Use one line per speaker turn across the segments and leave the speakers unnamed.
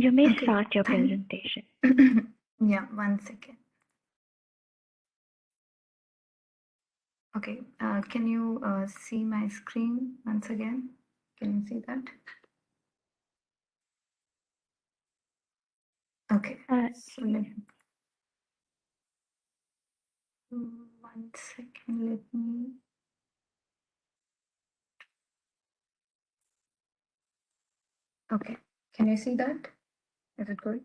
You may
Okay.
start your presentation.
Yeah, 1 second. Okay, can you see my screen once again? Can you see that? Okay, so let 1 second, let me. Okay, can you see that? Is it good?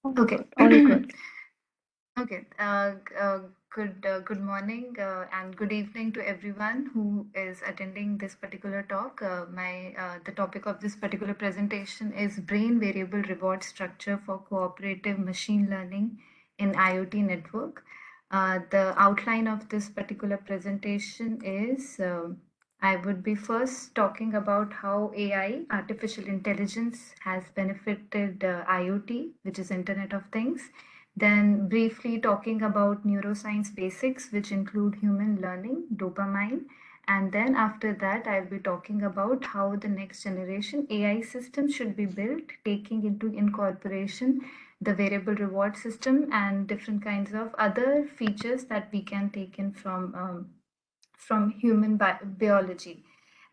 all
Okay.
good, all good.
Okay. Good morning and good evening to everyone who is attending this particular talk. The topic of this particular presentation is brain variable reward structure for cooperative machine learning in IoT network. The outline of this particular presentation is I would be first talking about how AI, artificial intelligence, has benefited IoT, which is Internet of Things. Then briefly talking about neuroscience basics, which include human learning, dopamine. And then after that, I'll be talking about how the next generation AI system should be built, taking into incorporation the variable reward system and different kinds of other features that we can take in from human biology.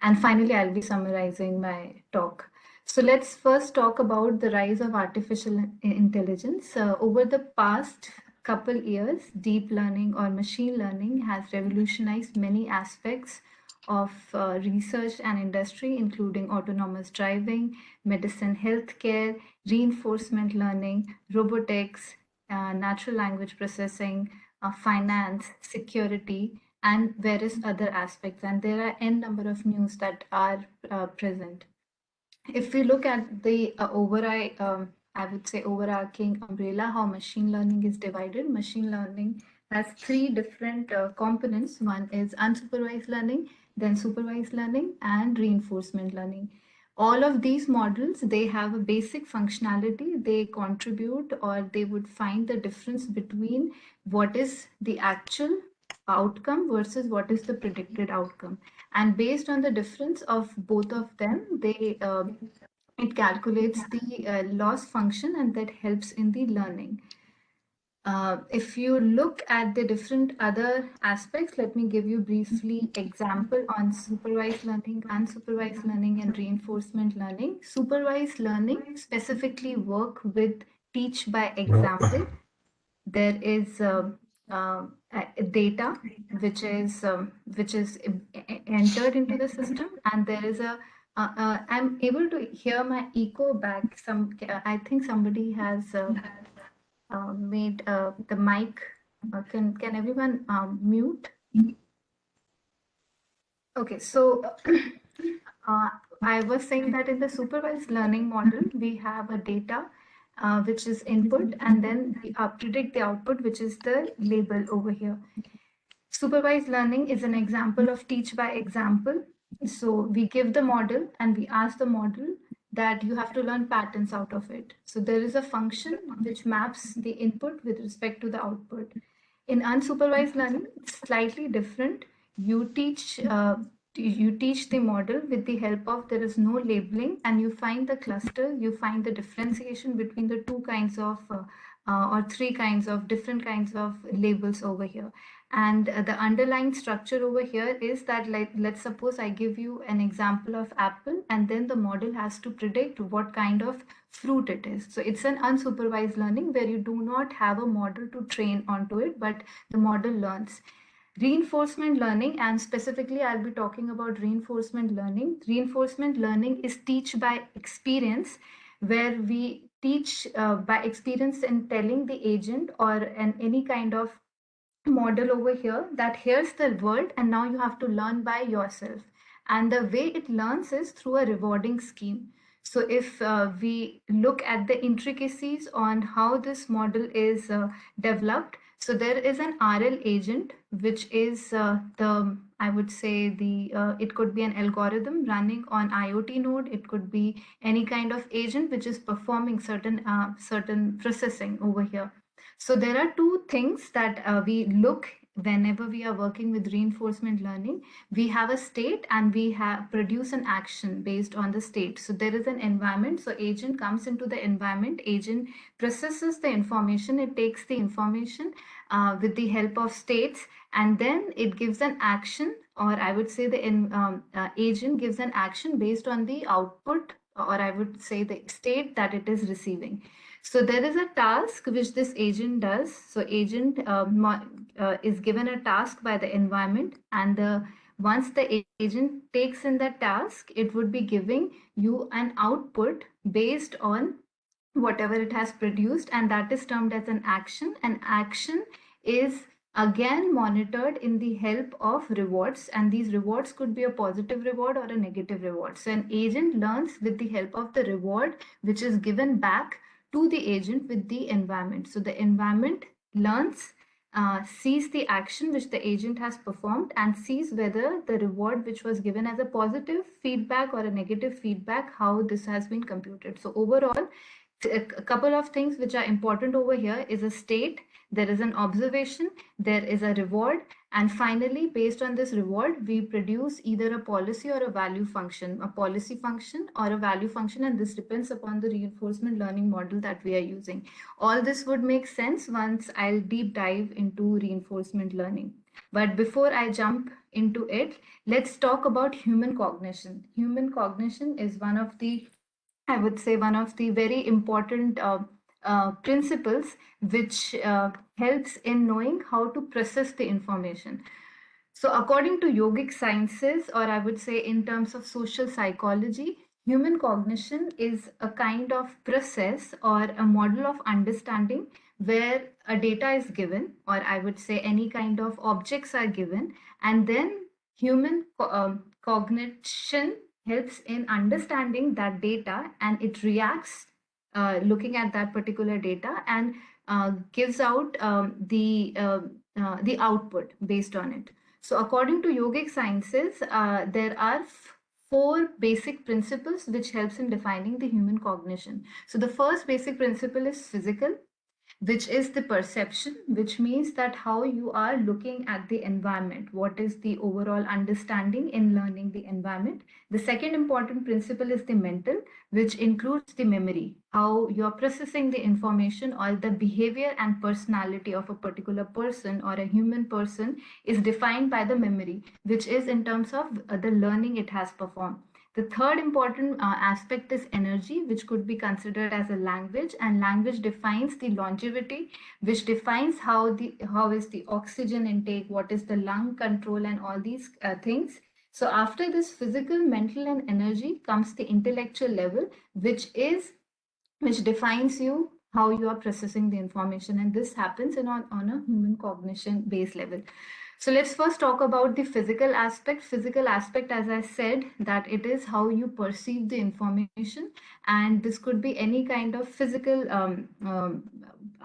And finally, I'll be summarizing my talk. So let's first talk about the rise of artificial intelligence. Over the past couple years, deep learning or machine learning has revolutionized many aspects of research and industry, including autonomous driving, medicine, healthcare, reinforcement learning, robotics, natural language processing, finance, security, and various other aspects. And there are n number of news that are present. If we look at the I would say overarching umbrella, how machine learning is divided, machine learning has three different components. One is unsupervised learning, then supervised learning, and reinforcement learning. All of these models, they have a basic functionality. They contribute, or they would find the difference between what is the actual outcome versus what is the predicted outcome, and based on the difference of both of them, they it calculates the loss function, and that helps in the learning. If you look at the different other aspects, let me give you briefly example on supervised learning, unsupervised learning, and reinforcement learning. Supervised learning specifically work with teach by example. There is data which is entered into the system, and there is a I'm able to hear my echo back. I think somebody has made the mic. Can everyone mute? Okay, so I was saying that in the supervised learning model, we have a data which is input, and then we predict the output, which is the label over here. Supervised learning is an example of teach by example. So we give the model and we ask the model that you have to learn patterns out of it. So there is a function which maps the input with respect to the output. In unsupervised learning, it's slightly different. You teach the model with the help of, there is no labeling, and you find the cluster, you find the differentiation between the two kinds of or three kinds of different kinds of labels over here. And the underlying structure over here is that, like, let's suppose I give you an example of apple, and then the model has to predict what kind of fruit it is. So it's an unsupervised learning where you do not have a model to train onto it, but the model learns. Reinforcement learning, and specifically I'll be talking about reinforcement learning. Reinforcement learning is teach by experience, where we teach by experience in telling the agent or any kind of model over here that here's the world, and now you have to learn by yourself. And the way it learns is through a rewarding scheme. So if we look at the intricacies on how this model is developed, so there is an RL agent, which is I would say it could be an algorithm running on IoT node. It could be any kind of agent which is performing certain processing over here. So there are two things that we look whenever we are working with reinforcement learning, we have a state and we have produce an action based on the state. So there is an environment. So agent comes into the environment, agent processes the information, it takes the information with the help of states, and then it gives an action, or I would say the agent gives an action based on the output, or I would say the state that it is receiving. So there is a task which this agent does. So agent is given a task by the environment, and once the agent takes in the task, it would be giving you an output based on whatever it has produced, and that is termed as an action. An action is again monitored in the help of rewards, and these rewards could be a positive reward or a negative reward. So an agent learns with the help of the reward which is given back to the agent with the environment. So the environment learns, sees the action which the agent has performed, and sees whether the reward which was given as a positive feedback or a negative feedback, how this has been computed. So overall, a couple of things which are important over here is a state, there is an observation, there is a reward, and finally, based on this reward, we produce either a policy or a value function, a policy function or a value function, and this depends upon the reinforcement learning model that we are using. All this would make sense once I'll deep dive into reinforcement learning. But before I jump into it, let's talk about human cognition. Human cognition is one of the, I would say, one of the very important principles which helps in knowing how to process the information. So, according to yogic sciences, or I would say in terms of social psychology, human cognition is a kind of process or a model of understanding where a data is given, or I would say any kind of objects are given, and then human cognition helps in understanding that data, and it reacts looking at that particular data, and gives out the output based on it. So according to yogic sciences, there are four basic principles which helps in defining the human cognition. So the first basic principle is physical, which is the perception, which means that how you are looking at the environment, what is the overall understanding in learning the environment. The second important principle is the mental, which includes the memory, how you're processing the information, or the behavior and personality of a particular person or a human person is defined by the memory, which is in terms of the learning it has performed. The third important aspect is energy, which could be considered as a language, and language defines the longevity, which defines how is the oxygen intake, what is the lung control, and all these things. So after this physical, mental, and energy comes the intellectual level, which defines you how you are processing the information, and this happens on a human cognition base level. So let's first talk about the physical aspect. Physical aspect, as I said, that it is how you perceive the information, and this could be any kind of physical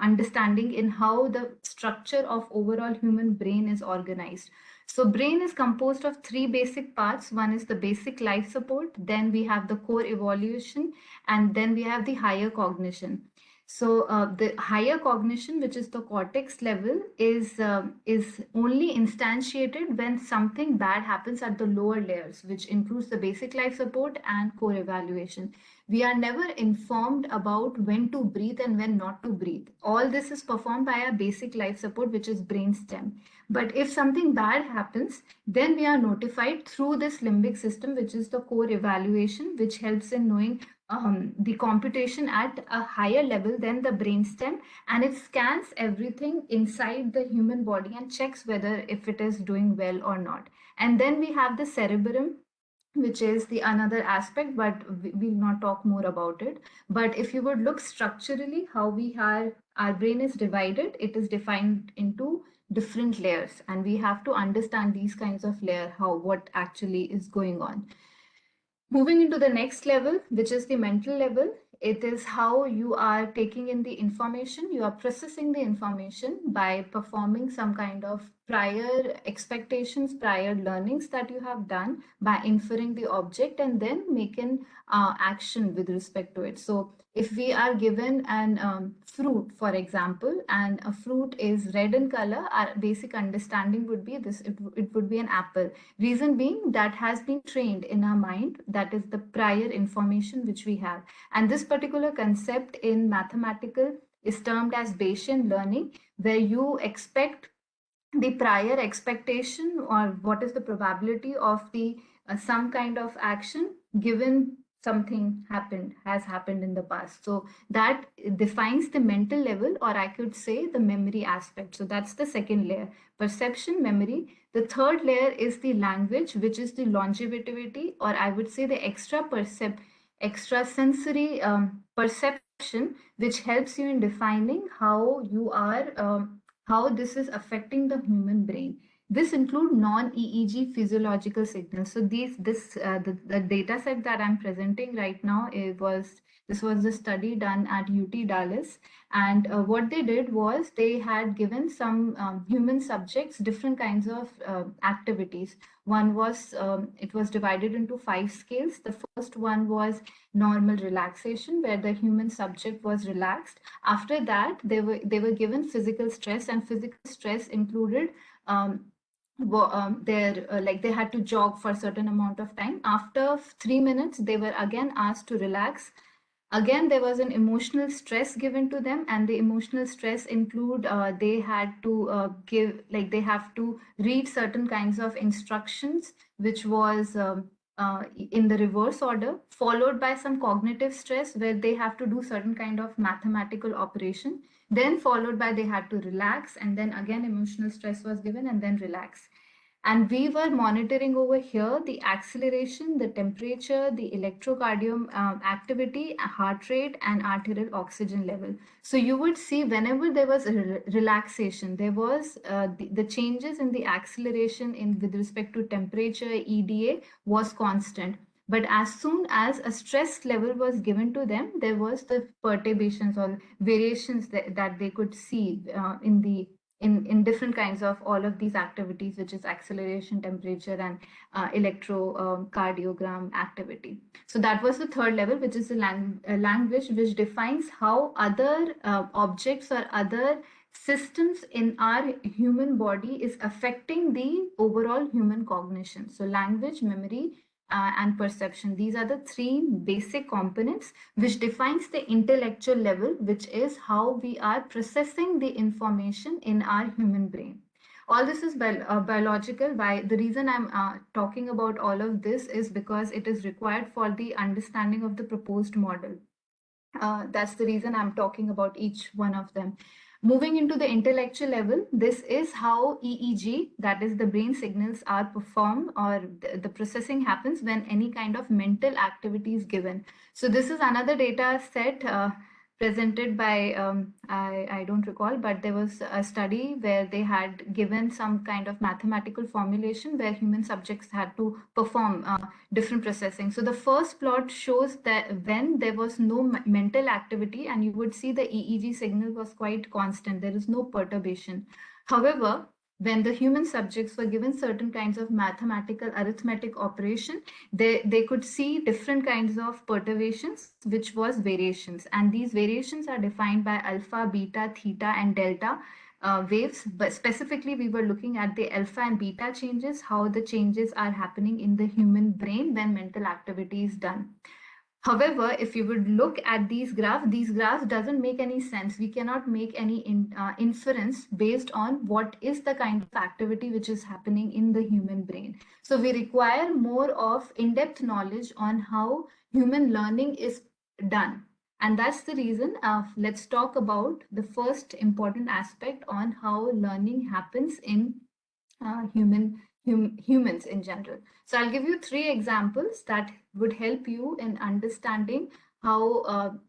understanding in how the structure of overall human brain is organized. So brain is composed of three basic parts. One is the basic life support, then we have the core evaluation, and then we have the higher cognition. So the higher cognition, which is the cortex level, is only instantiated when something bad happens at the lower layers, which includes the basic life support and core evaluation. We are never informed about when to breathe and when not to breathe. All this is performed by our basic life support, which is brainstem. But if something bad happens, then we are notified through this limbic system, which is the core evaluation, which helps in knowing the computation at a higher level than the brainstem, and it scans everything inside the human body and checks whether if it is doing well or not. And then we have the cerebrum, which is the another aspect, but we'll not talk more about it. But if you would look structurally how we are, our brain is divided, it is defined into different layers, and we have to understand these kinds of layer, how what actually is going on. Moving into the next level, which is the mental level, it is how you are taking in the information, you are processing the information by performing some kind of prior expectations, prior learnings that you have done by inferring the object and then making action with respect to it. So if we are given an fruit, for example, and a fruit is red in color, our basic understanding would be this, it would be an apple. Reason being that has been trained in our mind, that is the prior information which we have. And this particular concept in mathematical is termed as Bayesian learning, where you expect the prior expectation or what is the probability of the some kind of action given something has happened in the past. So that defines the mental level, or I could say the memory aspect. So that's the second layer, perception, memory. The third layer is the language, which is the longevity, or I would say the extra sensory perception, which helps you in defining how you are how this is affecting the human brain. This include non-EEG physiological signals. So the data set that I'm presenting right now, this was a study done at UT Dallas, and what they did was they had given some human subjects different kinds of activities. One was it was divided into 5 scales. The first one was normal relaxation, where the human subject was relaxed. After that, they were given physical stress, and physical stress included their like they had to jog for a certain amount of time. After 3 minutes, they were again asked to relax. Again, there was an emotional stress given to them, and the emotional stress include they had to they have to read certain kinds of instructions, which was in the reverse order, followed by some cognitive stress where they have to do certain kind of mathematical operation, then followed by they had to relax, and then again emotional stress was given, and then relax. And we were monitoring over here the acceleration, the temperature, the electrocardiogram activity, heart rate, and arterial oxygen level. So you would see whenever there was a relaxation, there was the changes in the acceleration in with respect to temperature, EDA was constant. But as soon as a stress level was given to them, there was the perturbations or variations that they could see in different kinds of all of these activities, which is acceleration, temperature, and electrocardiogram activity. So that was the third level, which is a language which defines how other objects or other systems in our human body is affecting the overall human cognition. So language, memory, and perception. These are the 3 basic components which defines the intellectual level, which is how we are processing the information in our human brain. All this is biological. Why? The reason I'm talking about all of this is because it is required for the understanding of the proposed model. That's the reason I'm talking about each one of them. Moving into the intellectual level, this is how EEG, that is the brain signals, are performed, or the processing happens when any kind of mental activity is given. So this is another data set presented by, I don't recall, but there was a study where they had given some kind of mathematical formulation where human subjects had to perform different processing. So the first plot shows that when there was no mental activity, and you would see the EEG signal was quite constant, there is no perturbation. However, when the human subjects were given certain kinds of mathematical arithmetic operation, they could see different kinds of perturbations, which was variations. And these variations are defined by alpha, beta, theta, and delta waves. But specifically, we were looking at the alpha and beta changes, how the changes are happening in the human brain when mental activity is done. However, if you would look at these graphs doesn't make any sense. We cannot make any inference based on what is the kind of activity which is happening in the human brain. So we require more of in-depth knowledge on how human learning is done. And that's the reason let's talk about the first important aspect on how learning happens in humans in general. So I'll give you 3 examples that would help you in understanding how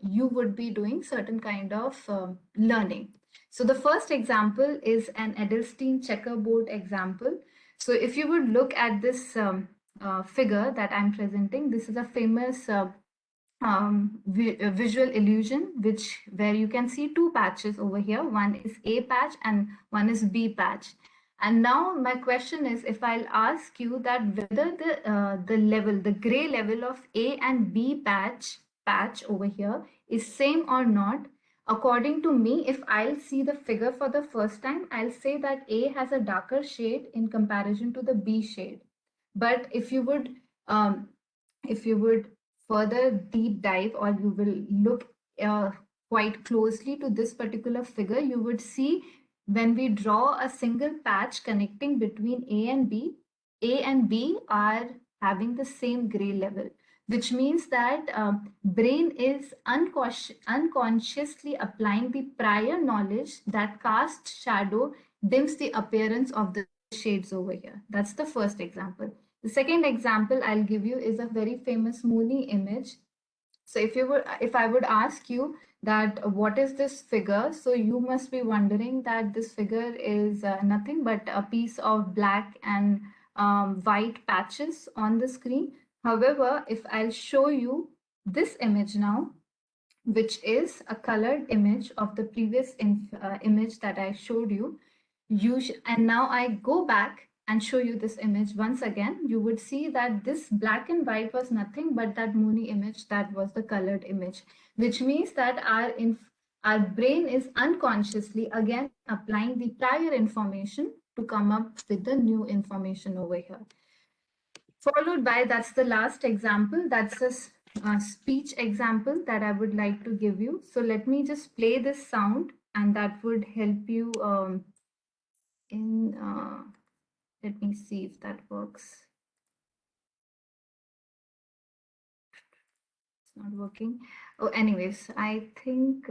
you would be doing certain kind of learning. So the first example is an Edelstein checkerboard example. So if you would look at this figure that I'm presenting, this is a famous visual illusion, where you can see 2 patches over here. One is A patch and one is B patch. And now my question is, if I'll ask you that whether the gray level of A and B patch over here is same or not, according to me, if I'll see the figure for the first time, I'll say that A has a darker shade in comparison to the B shade. But um, if you would further deep dive, or you will look uh, quite closely to this particular figure, you would see when we draw a single patch connecting between A and B are having the same gray level, which means that brain is unconsciously applying the prior knowledge that cast shadow dims the appearance of the shades over here. That's the first example. The second example I'll give you is a very famous Mooney image. So if I would ask you that what is this figure, so you must be wondering that this figure is nothing but a piece of black and white patches on the screen. However, if I'll show you this image now, which is a colored image of the previous image that I showed you, and now I go back and show you this image once again, you would see that this black and white was nothing but that Mooney image that was the colored image, which means that our brain is unconsciously again applying the prior information to come up with the new information over here. Followed by, that's the last example, that's a speech example that I would like to give you. So let me just play this sound, and that would help you let me see if that works. It's not working. Oh, anyways, I think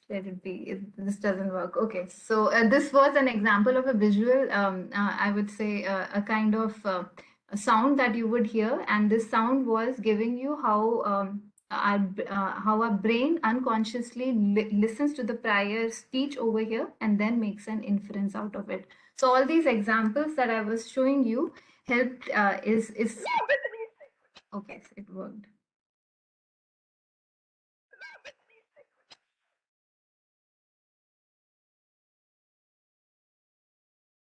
let it be. This doesn't work. Okay, so this was an example of a visual, I would say a kind of a sound that you would hear, and this sound was giving you how our brain unconsciously listens to the prior speech over here and then makes an inference out of it. So all these examples that I was showing you helped is okay, so it worked.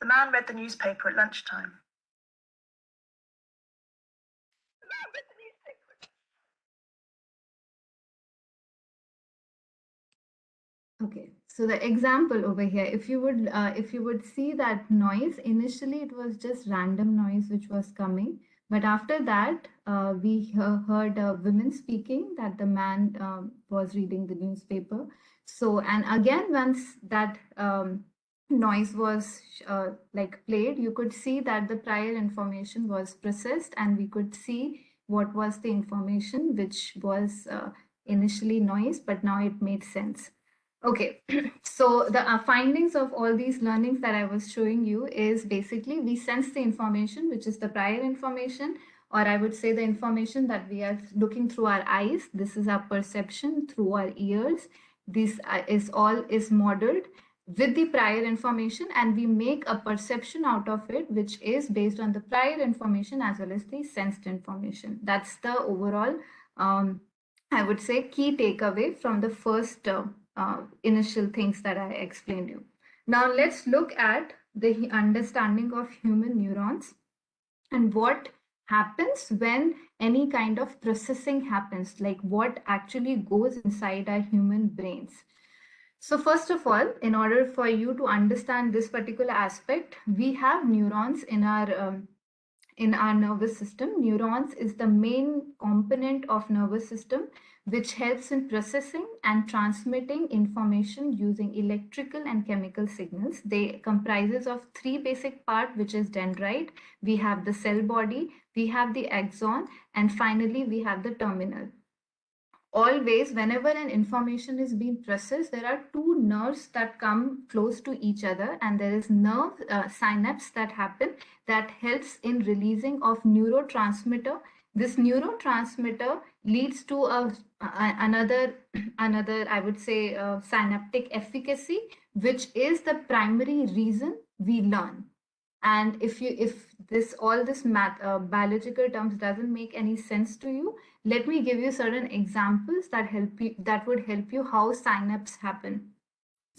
The man read the newspaper at lunchtime.
Okay, so the example over here, if you would see that noise, initially it was just random noise which was coming, but after that we heard women speaking that the man was reading the newspaper. So, and again, once that noise was like played, you could see that the prior information was processed, and we could see what was the information which was initially noise, but now it made sense. Okay, so the findings of all these learnings that I was showing you is basically we sense the information, which is the prior information, or I would say the information that we are looking through our eyes. This is our perception through our ears. This is modeled with the prior information, and we make a perception out of it, which is based on the prior information as well as the sensed information. That's the overall, I would say, key takeaway from the first initial things that I explained you. Now let's look at the understanding of human neurons and what happens when any kind of processing happens, like what actually goes inside our human brains. So first of all, in order for you to understand this particular aspect, we have neurons in our nervous system. Neurons is the main component of nervous system which helps in processing and transmitting information using electrical and chemical signals. They comprises of three basic parts, which is dendrite, we have the cell body, we have the axon, and finally we have the terminal. Always, whenever an information is being processed, there are two nerves that come close to each other, and there is nerve synapse that happen that helps in releasing of neurotransmitter. This neurotransmitter leads to another I would say synaptic efficacy, which is the primary reason we learn. And if this math biological terms doesn't make any sense to you, let me give you certain examples that would help you how synapses happen.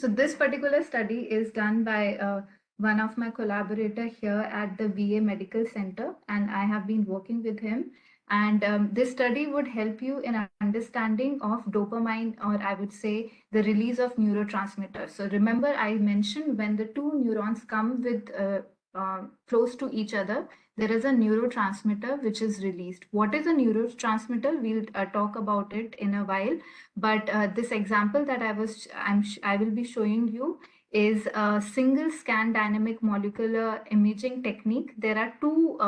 So this particular study is done by one of my collaborator here at the VA Medical Center, and I have been working with him. And this study would help you in understanding of dopamine, or I would say the release of neurotransmitters. So remember, I mentioned when the two neurons come with close to each other, there is a neurotransmitter which is released. What is a neurotransmitter? We'll talk about it in a while. But this example that I will be showing you is a single scan dynamic molecular imaging technique. There are two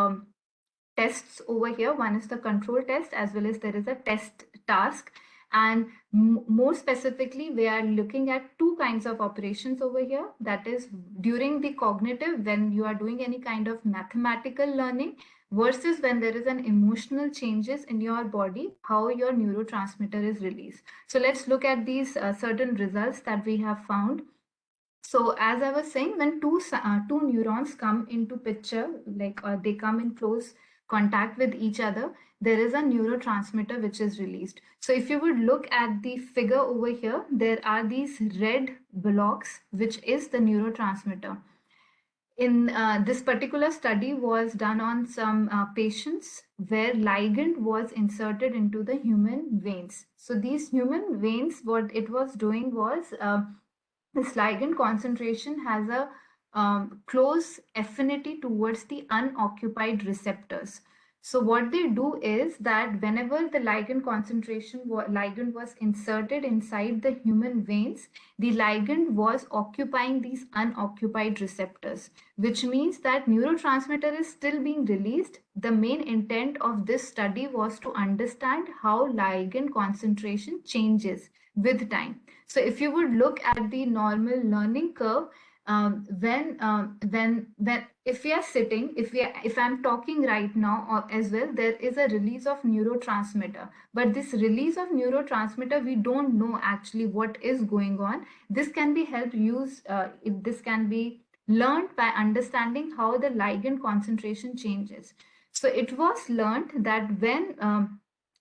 tests over here. One is the control test, as well as there is a test task. And more specifically, we are looking at two kinds of operations over here. That is during the cognitive, when you are doing any kind of mathematical learning, versus when there is an emotional changes in your body, how your neurotransmitter is released. So let's look at these certain results that we have found. So as I was saying, when two neurons come into picture, like they come in close contact with each other, there is a neurotransmitter which is released. So if you would look at the figure over here, there are these red blocks, which is the neurotransmitter. In this particular study was done on some patients where ligand was inserted into the human veins. So these human veins, what it was doing was this ligand concentration has a close affinity towards the unoccupied receptors. So what they do is that whenever the ligand ligand was inserted inside the human veins, the ligand was occupying these unoccupied receptors, which means that neurotransmitter is still being released. The main intent of this study was to understand how ligand concentration changes with time. So if you would look at the normal learning curve, if we are sitting, if I'm talking right now or as well, there is a release of neurotransmitter. But this release of neurotransmitter, we don't know actually what is going on. This can be this can be learned by understanding how the ligand concentration changes. So it was learned that when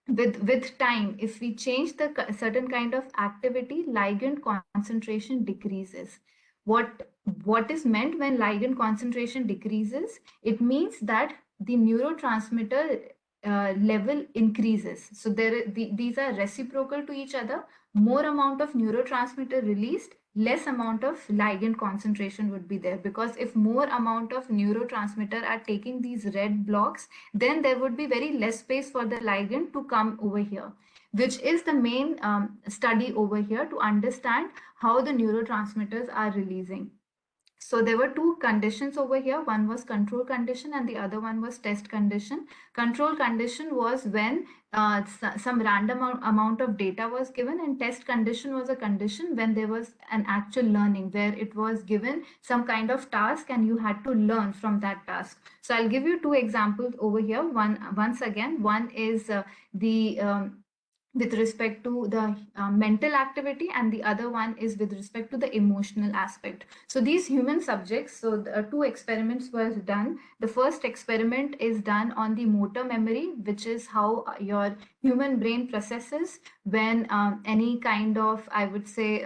with time, if we change the certain kind of activity, ligand concentration decreases. What is meant when ligand concentration decreases? It means that the neurotransmitter level increases. So these are reciprocal to each other. More amount of neurotransmitter released, less amount of ligand concentration would be there, because if more amount of neurotransmitter are taking these red blocks, then there would be very less space for the ligand to come over here, which is the main study over here to understand how the neurotransmitters are releasing. So there were two conditions over here. One was control condition and the other one was test condition. Control condition was when some random amount of data was given, and test condition was a condition when there was an actual learning, where it was given some kind of task and you had to learn from that task. So I'll give you two examples over here. Once again, one is with respect to the mental activity, and the other one is with respect to the emotional aspect. So these human subjects, so the two experiments were done. The first experiment is done on the motor memory, which is how your human brain processes when any kind of, I would say,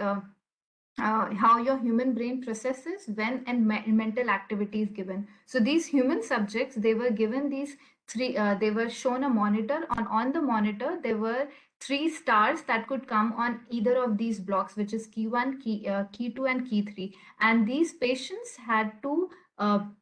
how your human brain processes when mental activity is given. So these human subjects, they were given these they were shown a monitor. On the monitor, there were 3 stars that could come on either of these blocks, which is key 1, key 2, and key 3. And these patients had to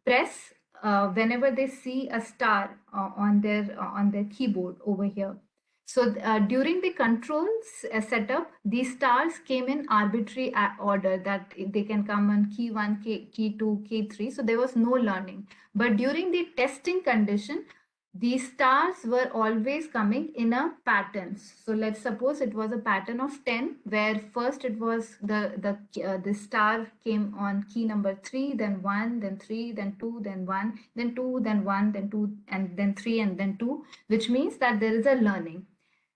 press whenever they see a star on their keyboard over here. So during the controls setup, these stars came in arbitrary order, that they can come on key 1, key 2, key 3. So there was no learning. But during the testing condition, these stars were always coming in a pattern. So let's suppose it was a pattern of 10, where first it was the star came on key number 3, then 1, then 3, then 2, then 1, then 2, then 1, then 2, and then 3, and then 2, which means that there is a learning.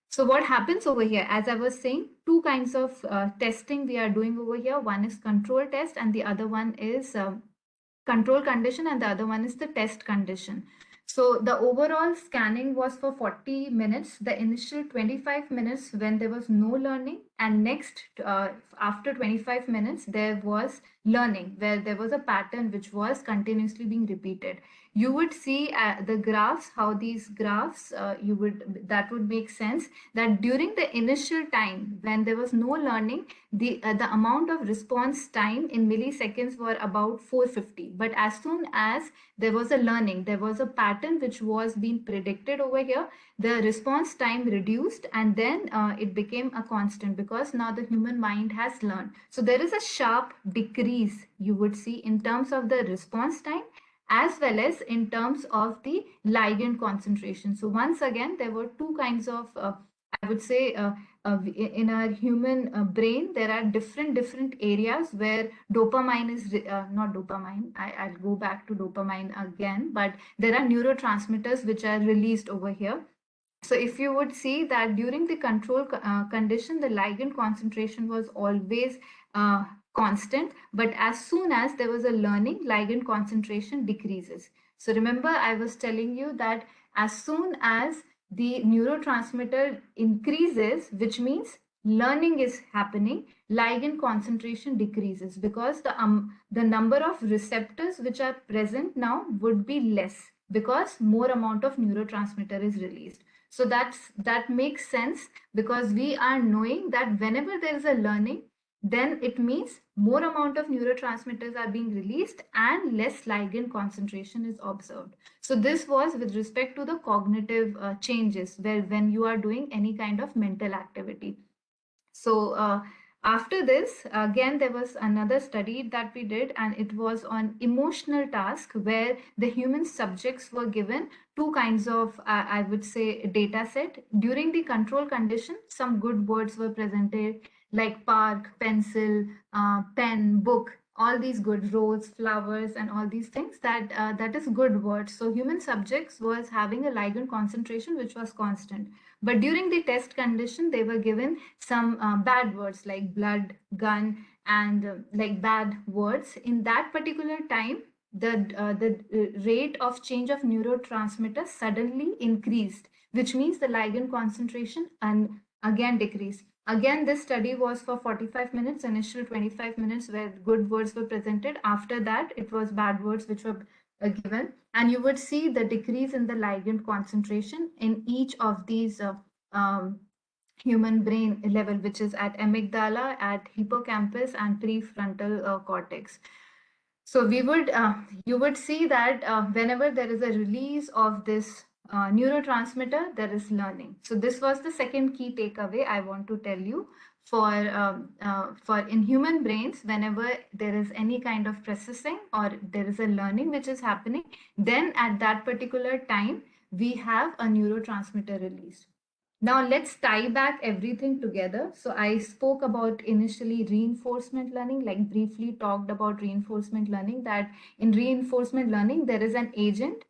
So what happens over here, as I was saying, two kinds of testing we are doing over here. One is control test and the other one is control condition, and the other one is the test condition. So the overall scanning was for 40 minutes. The initial 25 minutes when there was no learning, and next after 25 minutes there was learning, where there was a pattern which was continuously being repeated. You would see the graphs, how these graphs that would make sense that during the initial time when there was no learning, the amount of response time in milliseconds were about 450. But as soon as there was a learning, there was a pattern which was being predicted over here, the response time reduced, and then it became a constant because now the human mind has learned. So there is a sharp decrease you would see in terms of the response time as well as in terms of the ligand concentration. So once again, there were two kinds of, I would say, in our human brain, there are different areas where dopamine is not dopamine. I'll go back to dopamine again, but there are neurotransmitters which are released over here. So if you would see that during the control condition, the ligand concentration was always constant, but as soon as there was a learning, ligand concentration decreases. So remember, I was telling you that as soon as the neurotransmitter increases, which means learning is happening, ligand concentration decreases because the number of receptors which are present now would be less because more amount of neurotransmitter is released. So that makes sense because we are knowing that whenever there is a learning, then it means more amount of neurotransmitters are being released and less ligand concentration is observed. So this was with respect to the cognitive changes where when you are doing any kind of mental activity. So after this, again, there was another study that we did, and it was on emotional task where the human subjects were given two kinds of, I would say, data set. During the control condition, some good words were presented like park, pencil, pen, book, all these good roads, flowers, and all these things that is good words. So human subjects was having a ligand concentration which was constant. But during the test condition, they were given some bad words like blood, gun, and like bad words. In that particular time, the rate of change of neurotransmitter suddenly increased, which means the ligand concentration and again decreased. Again, this study was for 45 minutes, initial 25 minutes where good words were presented. After that, it was bad words which were given, and you would see the decrease in the ligand concentration in each of these human brain level, which is at amygdala, at hippocampus, and prefrontal cortex. So you would see that whenever there is a release of this neurotransmitter, there is learning. So this was the second key takeaway I want to tell you. For in human brains, whenever there is any kind of processing or there is a learning which is happening, then at that particular time, we have a neurotransmitter released. Now let's tie back everything together. So I spoke about initially reinforcement learning, like briefly talked about reinforcement learning, that in reinforcement learning, there is an agent.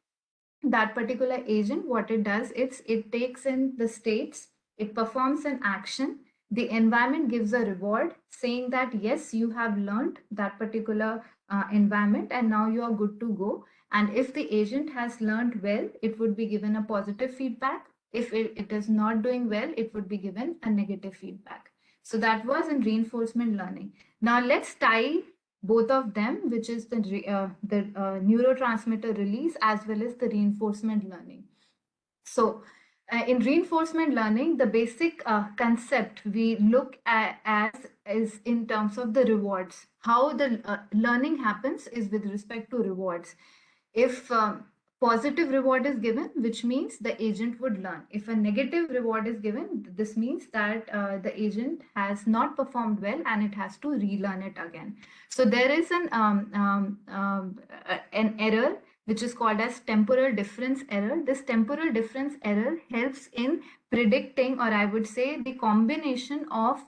That particular agent, what it does, it takes in the states, it performs an action, the environment gives a reward saying that, yes, you have learned that particular environment and now you are good to go. And if the agent has learned well, it would be given a positive feedback. If it is not doing well, it would be given a negative feedback. So that was in reinforcement learning. Now let's tie both of them, which is the neurotransmitter release as well as the reinforcement learning. So in reinforcement learning, the basic concept we look at as is in terms of the rewards. How the learning happens is with respect to rewards. If positive reward is given, which means the agent would learn. If a negative reward is given, this means that the agent has not performed well and it has to relearn it again. So there is an error which is called as temporal difference error. This temporal difference error helps in predicting, or I would say, the combination of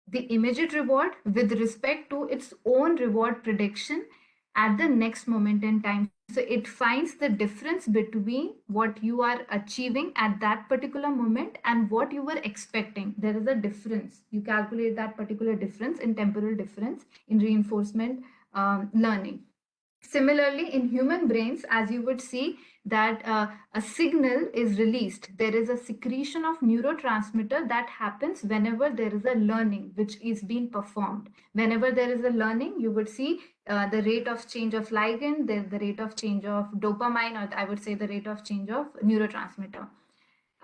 the immediate reward with respect to its own reward prediction at the next moment in time. So it finds the difference between what you are achieving at that particular moment and what you were expecting. There is a difference. You calculate that particular difference in temporal difference in reinforcement learning. Similarly, in human brains, as you would see that a signal is released, there is a secretion of neurotransmitter that happens whenever there is a learning which is being performed. Whenever there is a learning, you would see the rate of change of ligand, the rate of change of dopamine, or I would say the rate of change of neurotransmitter.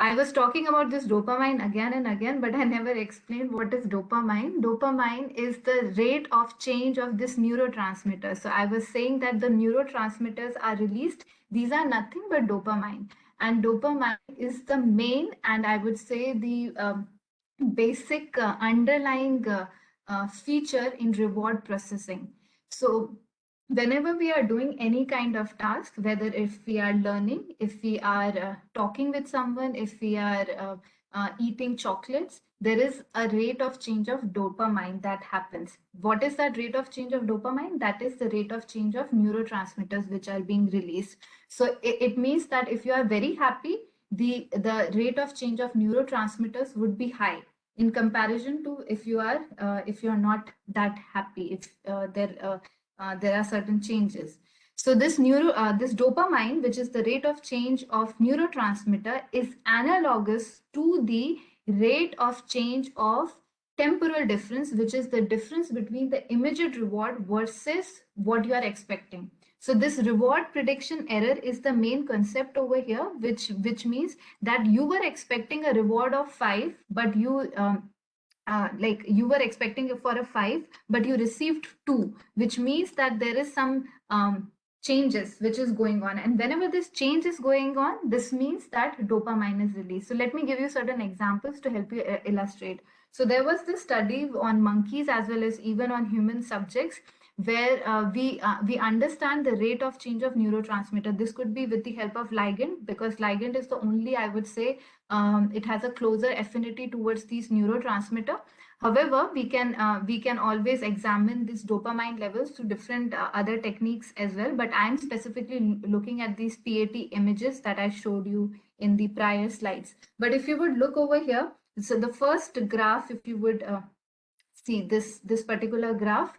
I was talking about this dopamine again and again, but I never explained what is dopamine. Dopamine is the rate of change of this neurotransmitter. So I was saying that the neurotransmitters are released. These are nothing but dopamine. And dopamine is the main, and I would say the basic underlying feature in reward processing. So whenever we are doing any kind of task, whether if we are learning, if we are talking with someone, if we are eating chocolates, there is a rate of change of dopamine that happens. What is that rate of change of dopamine? That is the rate of change of neurotransmitters which are being released. So it means that if you are very happy, the rate of change of neurotransmitters would be high in comparison to if you are not that happy, if there are certain changes. So this dopamine, which is the rate of change of neurotransmitter, is analogous to the rate of change of temporal difference, which is the difference between the immediate reward versus what you are expecting. So this reward prediction error is the main concept over here, which means that you were expecting a reward of 5, but like you were expecting it for a 5, but you received 2, which means that there is some changes which is going on. And whenever this change is going on, this means that dopamine is released. So let me give you certain examples to help you illustrate. So there was this study on monkeys as well as even on human subjects, where we understand the rate of change of neurotransmitter. This could be with the help of ligand, because ligand is the only, I would say, it has a closer affinity towards these neurotransmitter. However, we can always examine these dopamine levels through different other techniques as well. But I'm specifically looking at these PAT images that I showed you in the prior slides. But if you would look over here, so the first graph, if you would see this particular graph,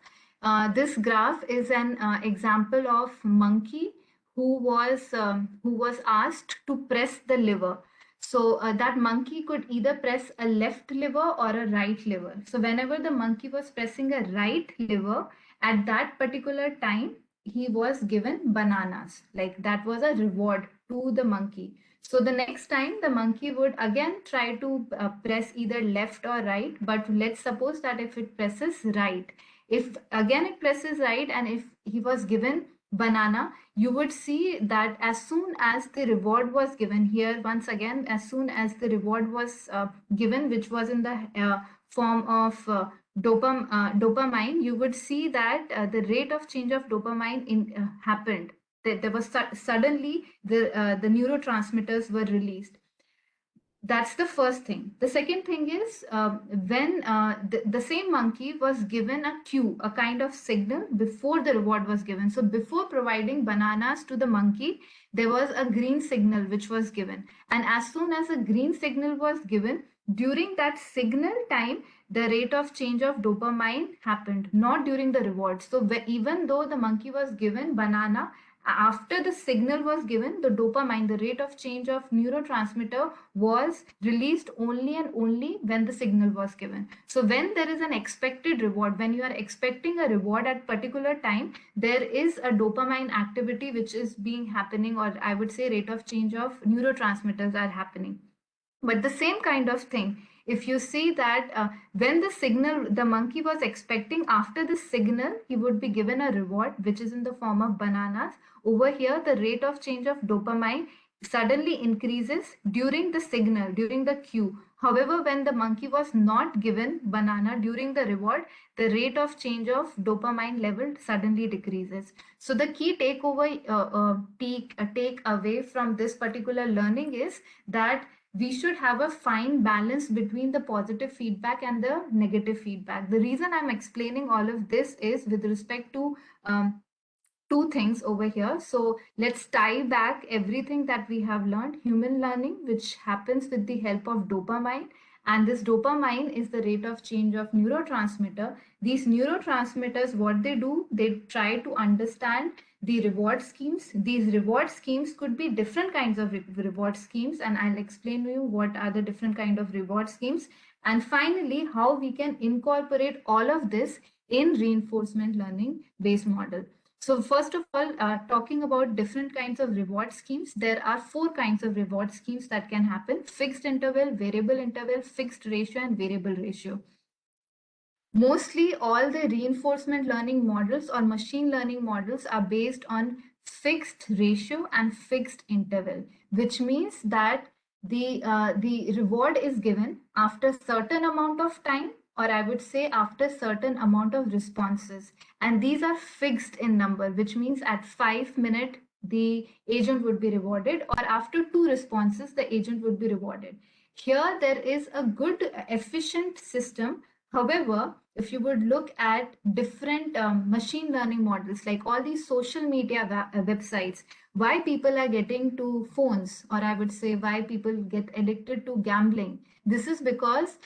this graph is an example of monkey who was asked to press the lever. So that monkey could either press a left lever or a right lever. So whenever the monkey was pressing a right lever, at that particular time, he was given bananas. Like that was a reward to the monkey. So the next time the monkey would again try to press either left or right, but let's suppose that if it presses right, if again it presses right, and if he was given banana, you would see that as soon as the reward was given here, once again, as soon as the reward was given, which was in the form of dopamine, you would see that the rate of change of dopamine happened. There was suddenly the neurotransmitters were released. That's the first thing. The second thing is when the same monkey was given a cue, a kind of signal before the reward was given. So before providing bananas to the monkey, there was a green signal which was given. And as soon as a green signal was given, during that signal time, the rate of change of dopamine happened, not during the reward. So even though the monkey was given banana, after the signal was given, the dopamine, the rate of change of neurotransmitter, was released only and only when the signal was given. So when there is an expected reward, when you are expecting a reward at particular time, there is a dopamine activity which is being happening, or I would say rate of change of neurotransmitters are happening. But the same kind of thing, if you see that when the monkey was expecting, after the signal, he would be given a reward, which is in the form of bananas. Over here, the rate of change of dopamine suddenly increases during the signal, during the cue. However, when the monkey was not given banana during the reward, the rate of change of dopamine level suddenly decreases. So the key take away from this particular learning is that we should have a fine balance between the positive feedback and the negative feedback. The reason I'm explaining all of this is with respect to two things over here. So let's tie back everything that we have learned. Human learning, which happens with the help of dopamine, and this dopamine is the rate of change of neurotransmitter. These neurotransmitters, what they do, they try to understand the reward schemes. These reward schemes could be different kinds of reward schemes, and I'll explain to you what are the different kind of reward schemes. And finally, how we can incorporate all of this in reinforcement learning based model. So first of all, talking about different kinds of reward schemes, there are 4 kinds of reward schemes that can happen: fixed interval, variable interval, fixed ratio, and variable ratio. Mostly all the reinforcement learning models or machine learning models are based on fixed ratio and fixed interval, which means that the reward is given after certain amount of time, or I would say after certain amount of responses, and these are fixed in number, which means at 5 minutes the agent would be rewarded, or after 2 responses the agent would be rewarded. Here there is a good efficient system. However, if you would look at different machine learning models, like all these social media websites, why people are getting to phones, or I would say why people get addicted to gambling, this is because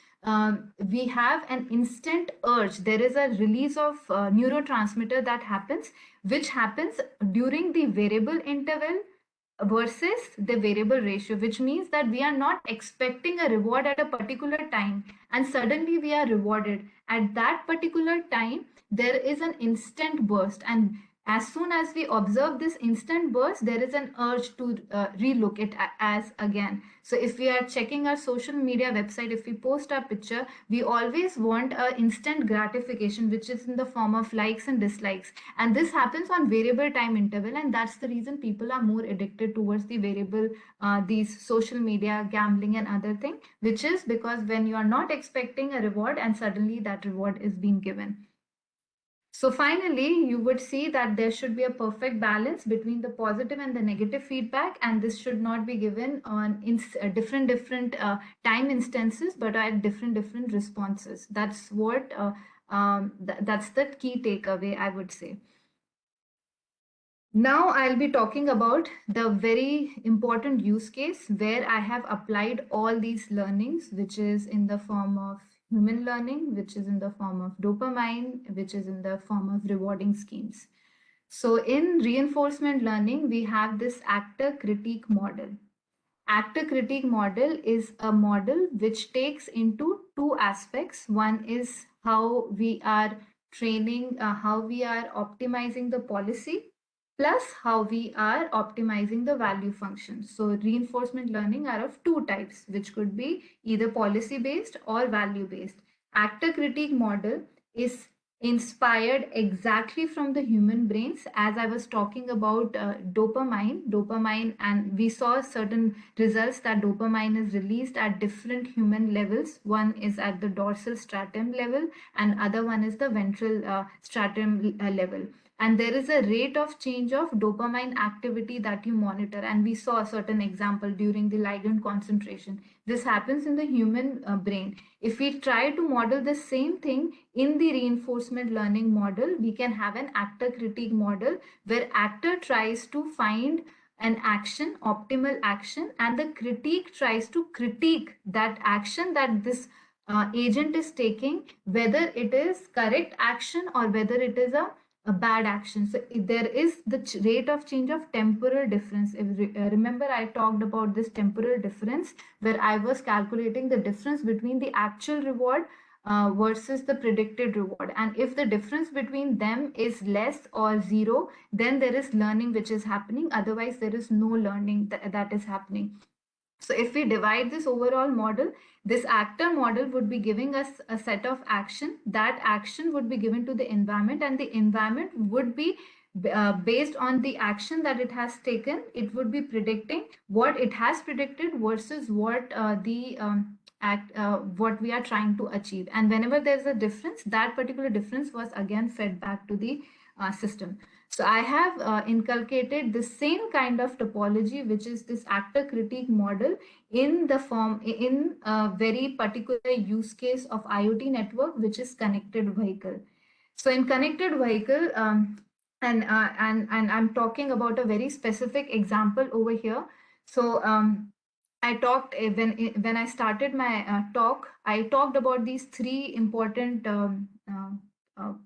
we have an instant urge. There is a release of neurotransmitter that happens, which happens during the variable interval versus the variable ratio, which means that we are not expecting a reward at a particular time and suddenly we are rewarded at that particular time. There is an instant burst, and as soon as we observe this instant burst, there is an urge to relook it as again. So if we are checking our social media website, if we post our picture, we always want a instant gratification, which is in the form of likes and dislikes, and this happens on variable time interval, and that's the reason people are more addicted towards the variable these social media, gambling and other thing, which is because when you are not expecting a reward and suddenly that reward is being given. So finally, you would see that there should be a perfect balance between the positive and the negative feedback, and this should not be given on different time instances, but at different responses. That's what that's the key takeaway, I would say. Now I'll be talking about the very important use case where I have applied all these learnings, which is in the form of human learning, which is in the form of dopamine, which is in the form of rewarding schemes. So in reinforcement learning, we have this actor critique model. Actor critique model is a model which takes into 2 aspects. One is how we are training, how we are optimizing the policy, plus how we are optimizing the value function. So reinforcement learning are of 2 types, which could be either policy based or value based. Actor critique model is inspired exactly from the human brains. As I was talking about dopamine, and we saw certain results that dopamine is released at different human levels. One is at the dorsal stratum level and other one is the ventral stratum level, and there is a rate of change of dopamine activity that you monitor, and we saw a certain example during the ligand concentration. This happens in the human brain. If we try to model the same thing in the reinforcement learning model, we can have an actor critique model where actor tries to find an action, optimal action, and the critique tries to critique that action that this agent is taking, whether it is correct action or whether it is a bad action. So there is the rate of change of temporal difference. If, remember I talked about this temporal difference where I was calculating the difference between the actual reward versus the predicted reward, and if the difference between them is less or zero, then there is learning which is happening, otherwise there is no learning that is happening. So if we divide this overall model, this actor model would be giving us a set of action. That action would be given to the environment, and the environment would be based on the action that it has taken. It would be predicting what it has predicted versus what what we are trying to achieve. And whenever there's a difference, that particular difference was again fed back to the system. So I have inculcated the same kind of topology, which is this actor critique model, in the form in a very particular use case of IoT network, which is connected vehicle. So in connected vehicle, and I'm talking about a very specific example over here. So I talked when I started my talk, I talked about these 3 important